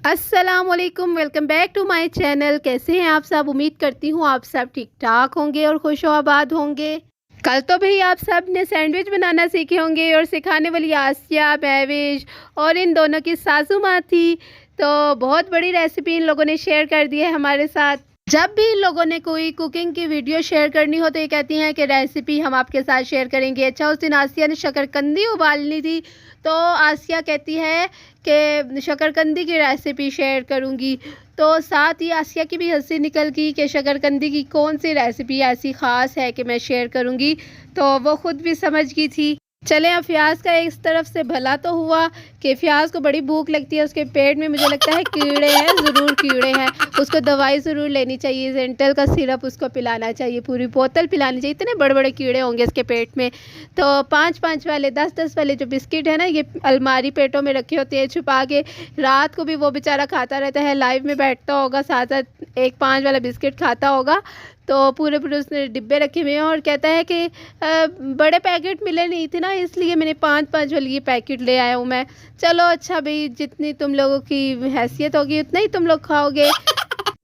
अस्सलामुअलैकुम, welcome back to my channel. कैसे हैं आप सब? उम्मीद करती हूँ आप सब ठीक ठाक होंगे और खुश आबाद होंगे। कल तो भाई आप सब ने सैंडविच बनाना सीखे होंगे और सिखाने वाली आसिया, महविश और इन दोनों की सासू माँ थी। तो बहुत बड़ी रेसिपी इन लोगों ने शेयर कर दी है हमारे साथ। जब भी इन लोगों ने कोई कुकिंग की वीडियो शेयर करनी हो तो ये कहती हैं कि रेसिपी हम आपके साथ शेयर करेंगे। अच्छा, उस दिन आसिया ने शकरकंदी उबालनी थी तो आसिया कहती है कि शकरकंदी की रेसिपी शेयर करूंगी। तो साथ ही आसिया की भी हंसी निकल गई कि शकरकंदी की कौन सी रेसिपी ऐसी ख़ास है कि मैं शेयर करूंगी। तो वो ख़ुद भी समझ गई थी। चलें, अब फ़ियाज़ का इस तरफ से भला तो हुआ कि फ़ियाज़ को बड़ी भूख लगती है। उसके पेट में मुझे लगता है कीड़े हैं, ज़रूर कीड़े हैं। उसको दवाई ज़रूर लेनी चाहिए, जेंटल का सिरप उसको पिलाना चाहिए, पूरी बोतल पिलानी चाहिए। इतने बड़े बड़े कीड़े होंगे इसके पेट में। तो 5-5 वाले 10-10 वाले जो बिस्किट है ना, ये अलमारी पेटों में रखे होते हैं छुपा के। रात को भी वो बेचारा खाता रहता है, लाइव में बैठता होगा, साथ साथ एक 5 वाला बिस्किट खाता होगा। तो पूरे पूरे उसने डिब्बे रखे हुए हैं और कहता है कि बड़े पैकेट मिले नहीं थे ना, इसलिए मैंने 5-5 वाली ये पैकेट ले आया हूँ मैं। चलो अच्छा भाई, जितनी तुम लोगों की हैसियत होगी उतना ही तुम लोग खाओगे।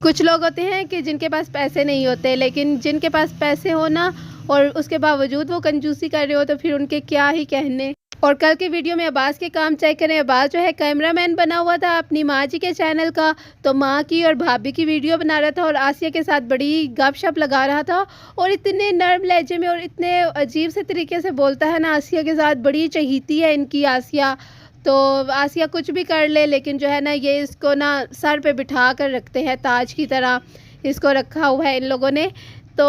कुछ लोग होते हैं कि जिनके पास पैसे नहीं होते, लेकिन जिनके पास पैसे हो ना और उसके बावजूद वो कंजूसी कर रहे हो तो फिर उनके क्या ही कहने। और कल के वीडियो में अब्बास के काम चेक करें। अब्बास जो है कैमरामैन बना हुआ था अपनी माँ जी के चैनल का, तो माँ की और भाभी की वीडियो बना रहा था और आसिया के साथ बड़ी गपशप लगा रहा था। और इतने नर्म लहजे में और इतने अजीब से तरीके से बोलता है ना आसिया के साथ, बड़ी चहीती है इनकी आसिया। तो आसिया कुछ भी कर ले, लेकिन जो है ना ये इसको ना सर पे बिठा कर रखते हैं, ताज की तरह इसको रखा हुआ है इन लोगों ने। तो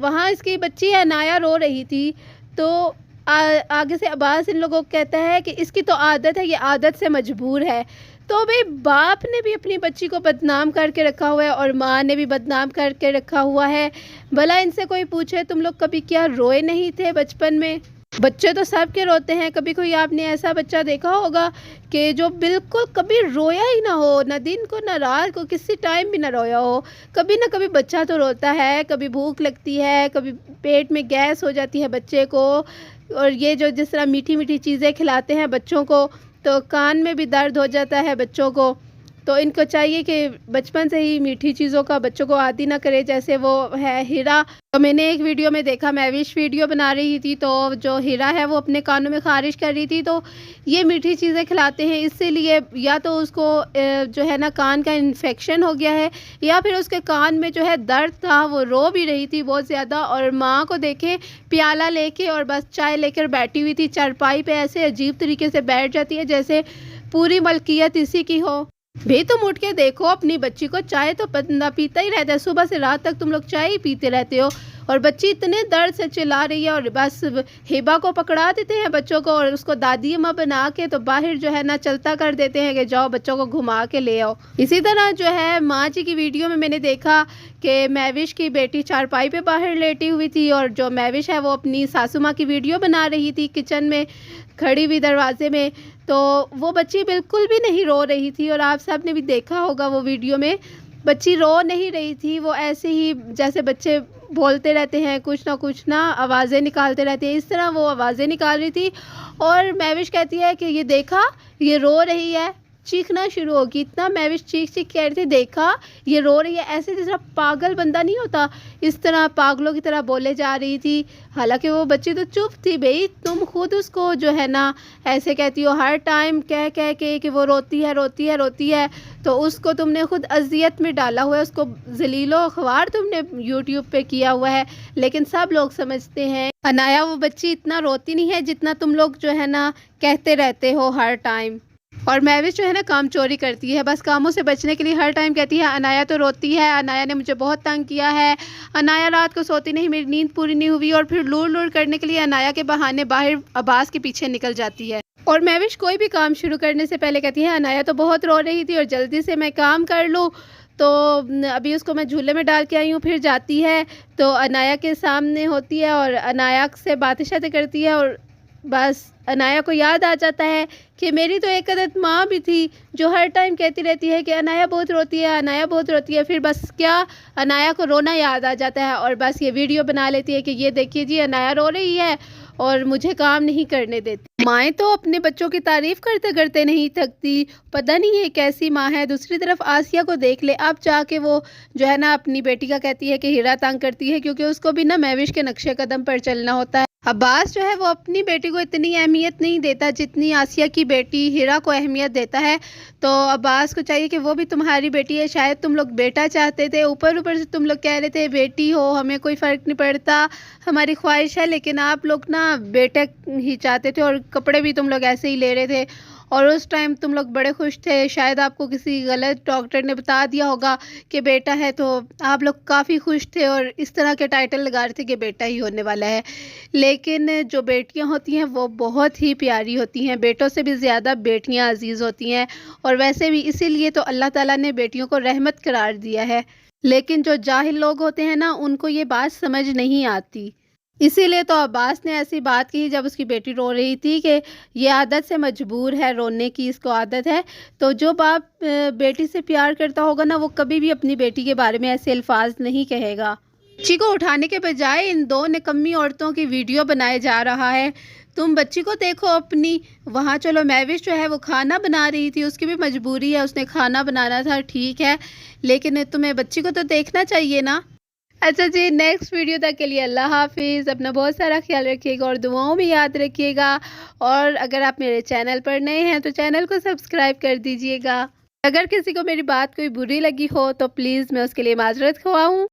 वहाँ इसकी बच्ची अनाया रो रही थी। तो आगे से अब्बास इन लोगों को कहता है कि इसकी तो आदत है, ये आदत से मजबूर है। तो भाई बाप ने भी अपनी बच्ची को बदनाम करके रखा हुआ है और माँ ने भी बदनाम करके रखा हुआ है। भला इनसे कोई पूछे तुम लोग कभी क्या रोए नहीं थे बचपन में? बच्चे तो सब के रोते हैं। कभी कोई आपने ऐसा बच्चा देखा होगा कि जो बिल्कुल कभी रोया ही ना हो, ना दिन को ना रात को, किसी टाइम भी ना रोया हो? कभी ना कभी बच्चा तो रोता है। कभी भूख लगती है, कभी पेट में गैस हो जाती है बच्चे को। और ये जो जिस तरह मीठी मीठी चीज़ें खिलाते हैं बच्चों को तो कान में भी दर्द हो जाता है बच्चों को। तो इनको चाहिए कि बचपन से ही मीठी चीज़ों का बच्चों को आदी ना करे। जैसे वो है हीरा, तो मैंने एक वीडियो में देखा, महविश वीडियो बना रही थी, तो जो हीरा है वो अपने कानों में ख़ारिश कर रही थी। तो ये मीठी चीज़ें खिलाते हैं, इसीलिए या तो उसको जो है ना कान का इन्फेक्शन हो गया है, या फिर उसके कान में जो है दर्द था, वो रो भी रही थी बहुत ज़्यादा। और माँ को देखें प्याला लेके और बस चाय लेकर बैठी हुई थी चारपाई पे, ऐसे अजीब तरीके से बैठ जाती है जैसे पूरी मलकियत इसी की हो। भाई तुम उठ के देखो अपनी बच्ची को, चाय तो बंदा पीता ही रहता है, सुबह से रात तक तुम लोग चाय ही पीते रहते हो। और बच्ची इतने दर्द से चिल्ला रही है और बस हिबा को पकड़ा देते हैं बच्चों को और उसको दादी अम्मा बना के तो बाहर जो है ना चलता कर देते हैं कि जाओ बच्चों को घुमा के ले आओ। इसी तरह जो है माँ जी की वीडियो में मैंने देखा कि महविश की बेटी चारपाई पे बाहर लेटी हुई थी और जो महविश है वो अपनी सासू माँ की वीडियो बना रही थी किचन में खड़ी हुई दरवाजे में। तो वो बच्ची बिल्कुल भी नहीं रो रही थी और आप सब ने भी देखा होगा वो वीडियो में, बच्ची रो नहीं रही थी। वो ऐसे ही जैसे बच्चे बोलते रहते हैं कुछ ना आवाज़ें निकालते रहते हैं, इस तरह वो आवाज़ें निकाल रही थी। और महविश कहती है कि ये देखा ये रो रही है, चीखना शुरू होगी। इतना महविश चीख चीख कह रही थी, देखा ये रो रही है, ऐसे जिस तरह पागल बंदा नहीं होता इस तरह पागलों की तरह बोले जा रही थी। हालांकि वो बच्ची तो चुप थी। भाई तुम खुद उसको जो है ना ऐसे कहती हो हर टाइम कह कह के कि वो रोती है रोती है रोती है, तो उसको तुमने खुद अजियत में डाला हुआ है, उसको जलीलो ख्वार तुमने यूट्यूब पे किया हुआ है। लेकिन सब लोग समझते हैं अनाया वो बच्ची इतना रोती नहीं है जितना तुम लोग जो है ना कहते रहते हो हर टाइम। और महविश जो है ना काम चोरी करती है, बस कामों से बचने के लिए हर टाइम कहती है अनाया तो रोती है, अनाया ने मुझे बहुत तंग किया है, अनाया रात को सोती नहीं, मेरी नींद पूरी नहीं हुई। और फिर लूर लूर करने के लिए अनाया के बहाने बाहर अब्बास के पीछे निकल जाती है। और महविश कोई भी काम शुरू करने से पहले कहती है अनाया तो बहुत रो रही थी और जल्दी से मैं काम कर लूँ, तो अभी उसको मैं झूले में डाल के आई हूँ। फिर जाती है तो अनाया के सामने होती है और अनाया से बातें शातें करती है और बस अनाया को याद आ जाता है कि मेरी तो एक अदद माँ भी थी जो हर टाइम कहती रहती है कि अनाया बहुत रोती है, अनाया बहुत रोती है। फिर बस क्या अनाया को रोना याद आ जाता है और बस ये वीडियो बना लेती है कि ये देखिए जी अनाया रो रही है और मुझे काम नहीं करने देती। माएँ तो अपने बच्चों की तारीफ़ करते करते नहीं थकती। पता नहीं ये कैसी माँ है। दूसरी तरफ आसिया को देख ले, अब जाके वो जो है ना अपनी बेटी का कहती है कि हीरा तंग करती है, क्योंकि उसको भी ना महविश के नक्शे कदम पर चलना होता है। अब्बास जो है वो अपनी बेटी को इतनी अहमियत नहीं देता जितनी आसिया की बेटी हीरा को अहमियत देता है। तो अब्बास को चाहिए कि वो भी तुम्हारी बेटी है, शायद तुम लोग बेटा चाहते थे, ऊपर ऊपर से तुम लोग कह रहे थे बेटी हो, हमें कोई फ़र्क नहीं पड़ता, हमारी ख्वाहिश है, लेकिन आप लोग ना बेटा ही चाहते थे और कपड़े भी तुम लोग ऐसे ही ले रहे थे। और उस टाइम तुम लोग बड़े खुश थे, शायद आपको किसी गलत डॉक्टर ने बता दिया होगा कि बेटा है, तो आप लोग काफ़ी खुश थे और इस तरह के टाइटल लगा रहे थे कि बेटा ही होने वाला है। लेकिन जो बेटियां होती हैं वो बहुत ही प्यारी होती हैं, बेटों से भी ज़्यादा बेटियां अजीज़ होती हैं। और वैसे भी इसीलिए तो अल्लाह ताला ने बेटियों को रहमत करार दिया है। लेकिन जो जाहिल लोग होते हैं ना, उनको ये बात समझ नहीं आती। इसीलिए तो अब्बास ने ऐसी बात की जब उसकी बेटी रो रही थी कि ये आदत से मजबूर है, रोने की इसको आदत है। तो जो बाप बेटी से प्यार करता होगा ना, वो कभी भी अपनी बेटी के बारे में ऐसे अल्फाज नहीं कहेगा। बच्ची को उठाने के बजाय इन दो निकम्मी औरतों की वीडियो बनाए जा रहा है। तुम बच्ची को देखो अपनी, वहाँ चलो महविश जो है वो खाना बना रही थी, उसकी भी मजबूरी है, उसने खाना बनाना था, ठीक है, लेकिन तुम्हें बच्ची को तो देखना चाहिए ना। अच्छा जी, नेक्स्ट वीडियो तक के लिए अल्लाह हाफ़िज़। अपना बहुत सारा ख्याल रखिएगा और दुआओं में याद रखिएगा। और अगर आप मेरे चैनल पर नए हैं तो चैनल को सब्सक्राइब कर दीजिएगा। अगर किसी को मेरी बात कोई बुरी लगी हो तो प्लीज़ मैं उसके लिए माज़रत ख़वाऊँ।